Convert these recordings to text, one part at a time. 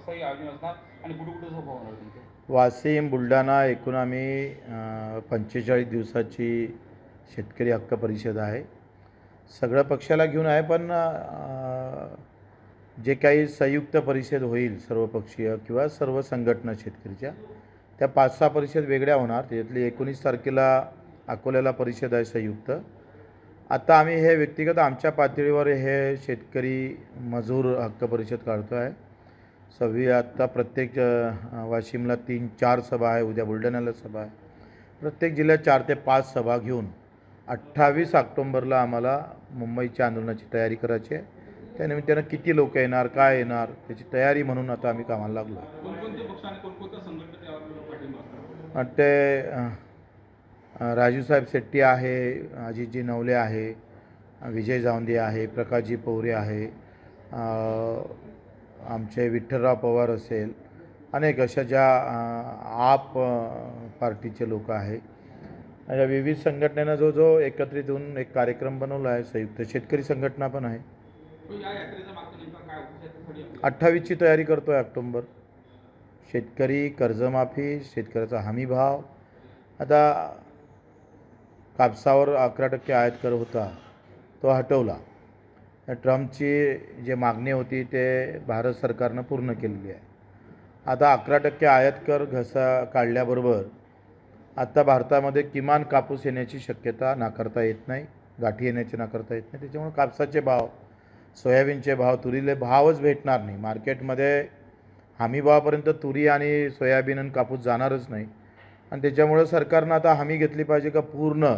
कसंही आयोजन असणार आणि कुठे कुठे सभा होणार तुमच्या? वाशिम, बुलढाणा एकूण आम्ही 45 दिवसाची शेतकरी हक्क परिषद आहे. सगळं पक्षाला घेऊन आहे, पण जे काही संयुक्त परिषद होईल सर्वपक्षीय किंवा सर्व संघटना शेतकरीच्या, त्या 5-6 परिषद वेगळ्या होणार. त्यातली 19 तारखेला अकोल्याला परिषद आहे संयुक्त. आता आम्ही हे व्यक्तिगत आमच्या पातळीवर हे शेतकरी मजूर हक्क परिषद काढतो आहे. आत्ता प्रत्येक वाशिमला 3-4 सभा आहे, उद्या बुलढाण्याला सभा आहे. प्रत्येक जिल्ह्यात 4 ते 5 सभा घेऊन 28 ऑक्टोंबरला आम्हाला मुंबईच्या आंदोलनाची तयारी करायची आहे. त्यानिमित्तानं किती लोक येणार, काय येणार, त्याची तयारी म्हणून आता आम्ही कामाला लागलो. कोणकोणते पक्ष आणि कोणकोणत्या संघटना यावर पाठिंबा असणार? ते राजूसाहेब शेट्टी आहे, अजितजी नवले आहे, विजय जावंदे आहे, प्रकाशजी पोहरे आहे, आमचे विठ्ठलराव पवार असेल, अनेक अशा ज्या आप पार्टीचे लोक आहे. अशा विविध संघटनेनं जो एकत्रित होऊन एक कार्यक्रम बनवला आहे. संयुक्त शेतकरी संघटना पण आहे. या यात्रेचा मागचा नेमका काय उद्देश? 28ची तयारी करतो आहे ऑक्टोंबर. शेतकरी कर्जमाफी, शेतकऱ्याचा हमी भाव. आता कापसावर 11% आयात कर होता, तो हटवला. ट्रम्पची जे मागणी होती ते भारत सरकारनं पूर्ण केलेली आहे. आता 11% आयात कर काढल्याबरोबर आता भारतामध्ये किमान कापूस येण्याची शक्यता नाकारता येत नाही, गाठी येण्याची नाकारता येत नाही. त्याच्यामुळे कापसाचे भाव, सोयाबीनचे भाव, तुरीले भावच भेटणार नाही. मार्केटमध्ये हमी भावापर्यंत तुरी आणि सोयाबीन आणि कापूस जाणारच नाही. आणि त्याच्यामुळं सरकारनं आता हमी घेतली पाहिजे का पूर्ण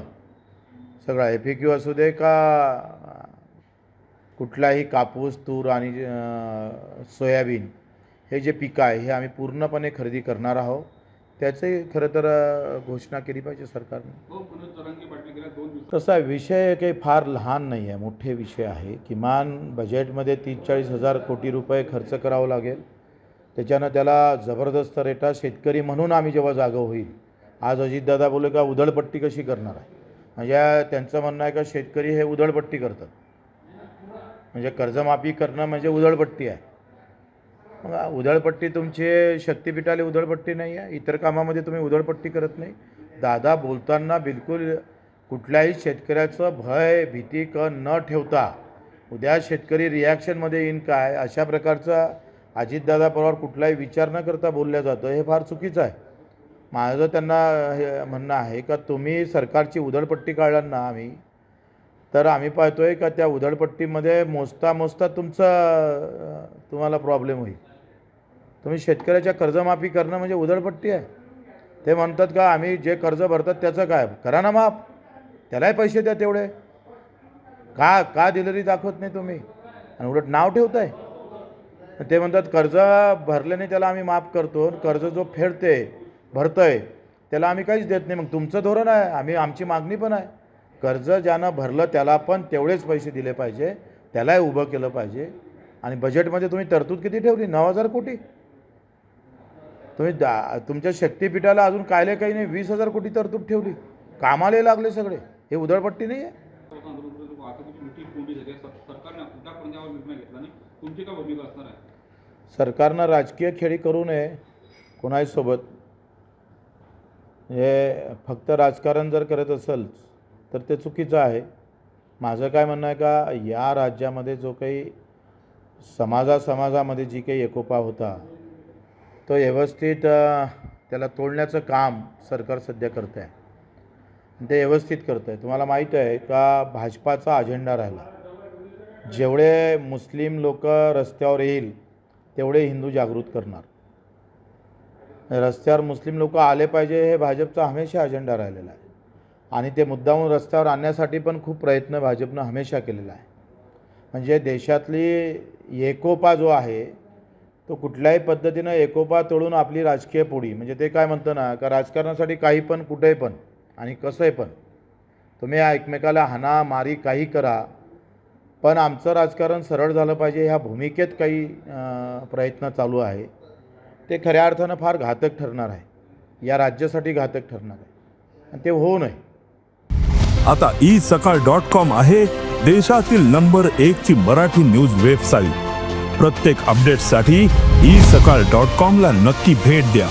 सगळा FAQ असू दे का कुठलाही कापूस, तूर आणि सोयाबीन हे जे पिकं आहे हे आम्ही पूर्णपणे खरेदी करणार आहोत. त्याचे खरं तर घोषणा केली पाहिजे सरकारने. तसा विषय काही फार लहान नाही आहे, मोठे विषय आहे. किमान बजेटमध्ये 30-40 हजार कोटी रुपये खर्च करावं लागेल. त्याच्यानं त्याला जबरदस्त रेटा शेतकरी म्हणून आम्ही जेव्हा जागं होईल. आज अजितदादा बोलले का उधळपट्टी कशी करणार आहे, म्हणजे त्यांचं म्हणणं आहे का शेतकरी हे उधळपट्टी करतात, म्हणजे कर्जमाफी करणं म्हणजे उधळपट्टी आहे. मग उधळपट्टी तुमची शक्तिपीठाला उधळपट्टी नाही आहे, इतर कामामध्ये तुम्ही उधळपट्टी करत नाही. दादा बोलताना बिलकुल कुठल्याही शेतकऱ्याचं भय भीती न ठेवता उद्या शेतकरी रिॲक्शनमध्ये येईन काय अशा प्रकारचा अजितदादा पवार कुठलाही विचार न करता बोलल्या जातं, हे फार चुकीचं आहे. माझं त्यांना हे म्हणणं आहे का तुम्ही सरकारची उधळपट्टी काढणार ना आम्ही, तर आम्ही पाहतो आहे का त्या उधळपट्टीमध्ये मोजता तुम्हाला प्रॉब्लेम होईल. तुम्ही शेतकऱ्याच्या कर्जमाफी करणं म्हणजे उधळपट्टी आहे. ते म्हणतात का आम्ही जे कर्ज भरतात त्याचं काय करा ना माफ, त्यालाही पैसे द्या तेवढे. का दिलेली दाखवत नाही तुम्ही आणि उलट नाव ठेवताय. ते म्हणतात कर्ज भरल्याने त्याला आम्ही माफ करतो, कर्ज जो भरतंय त्याला आम्ही काहीच देत नाही. मग तुमचं धोरण आहे, आमची मागणी पण आहे, कर्ज ज्यानं भरलं त्याला पण तेवढेच पैसे दिले पाहिजे, त्यालाही उभं केलं पाहिजे. आणि बजेटमध्ये तुम्ही तरतूद किती ठेवली? 9,000 कोटी. तुम्ही तुमच्या शक्तिपीठाला अजून काही नाही 20,000 कोटी तरतूद ठेवली. कामाला लागले सगळे. हे उधळपट्टी नाही आहे. सरकारनं राजकीय खेळी करू नये कोणाहीसोबत. हे फक्त राजकारण जर करत असेल तर ते चुकीचं आहे. माझं काय म्हणणं आहे का या राज्यामध्ये जो काही समाजामध्ये जी काही एकोपा होता तो व्यवस्थित त्याला तोडण्याचं काम सरकार सध्या करत आहे. ते व्यवस्थित करत आहे. तुम्हाला माहीत आहे का भाजपाचा अजेंडा राहिला, जेवढे मुस्लिम लोक रस्त्यावर येईल तेवढे हिंदू जागृत करणार. रस्त्यावर मुस्लिम लोक आले पाहिजे हे भाजपचा हमेशा अजेंडा राहिलेला आहे. आणि ते मुद्दामून रस्त्यावर आणण्यासाठी पण खूप प्रयत्न भाजपनं हमेशा केलेला आहे. म्हणजे देशातली एकोपा जो आहे तो कुठल्याही पद्धतीनं एकोपा तोडून आपली राजकीय पोळी, म्हणजे ते काय म्हणतं ना का राजकारणासाठी काही पण कुठेही पण आणि कसंही पण तुम्ही एकमेकाला हाना मारी काही करा, पण आमचं राजकारण सरळ झालं पाहिजे ह्या भूमिकेत काही प्रयत्न चालू आहे. ते खऱ्या अर्थानं फार घातक ठरणार आहे, या राज्यासाठी घातक ठरणार आहे आणि ते होऊ नये. आता isakal.com आहे देशातील नंबर 1 ची मराठी न्यूज वेबसाईट. प्रत्येक अपडेटसाठी isakal.com ला नक्की भेट द्या.